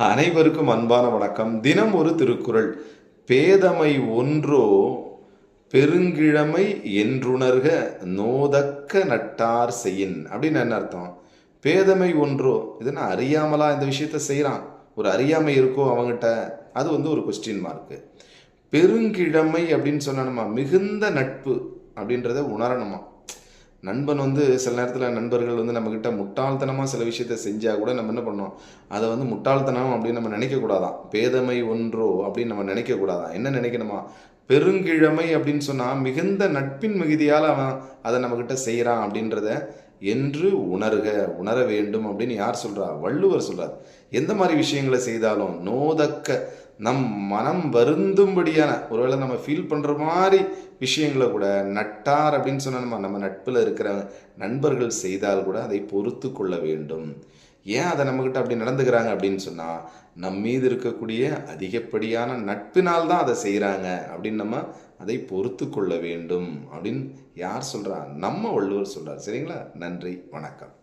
அனைவருக்கும் அன்பான வணக்கம். தினம் ஒரு திருக்குறள். பேதமை ஒன்றோ பெருங்கிழமை என்றுணர்க நோதக்க நட்டார் செய்யின் அப்படின்னு என்ன அர்த்தம்? பேதமை ஒன்றோ, இது நான் அறியாமலா இந்த விஷயத்த செய்கிறான், ஒரு அறியாமை இருக்கோ அவங்ககிட்ட, அது ஒரு கொஸ்டின் மார்க்கு. பெருங்கிழமை அப்படின்னு சொன்னா மிகுந்த நட்பு அப்படின்றத உணரணுமா. நண்பன் சில நேரத்தில் நண்பர்கள் நம்மக்கிட்ட முட்டாள்தனமாக சில விஷயத்த செஞ்சால் கூட நம்ம என்ன பண்ணோம், அதை முட்டாள்தனம் அப்படின்னு நம்ம நினைக்கக்கூடாதான். பேதமை ஒன்றோ அப்படின்னு நம்ம நினைக்கக்கூடாதான். என்ன நினைக்கணுமா, பெருங்கிழமை அப்படின்னு சொன்னால் மிகுந்த நட்பின் மிகுதியால் அவன் அதை நம்மக்கிட்ட செய்கிறான் அப்படின்றத என்று உணர வேண்டும் அப்படின்னு யார் சொல்கிறா? வள்ளுவர் சொல்கிறார். எந்த மாதிரி விஷயங்களை செய்தாலும் நோதக்க நம் மனம் வருந்தும்படியான, ஒருவேளை நம்ம ஃபீல் பண்ணுற மாதிரி விஷயங்களை கூட நட்டார் அப்படின்னு சொன்னால் நம்ம நட்பில் இருக்கிற நண்பர்கள் செய்தால் கூட அதை பொறுத்து கொள்ள வேண்டும். ஏன் அதை நம்மக்கிட்ட அப்படி நடந்துக்கிறாங்க அப்படின்னு சொன்னால், நம் மீது இருக்கக்கூடிய அதிகப்படியான நட்பினால் தான் அதை செய்கிறாங்க அப்படின்னு நம்ம அதை பொறுத்து கொள்ள வேண்டும் அப்படின்னு யார் சொல்கிறா? நம்ம வள்ளுவர் சொல்கிறார். சரிங்களா? நன்றி, வணக்கம்.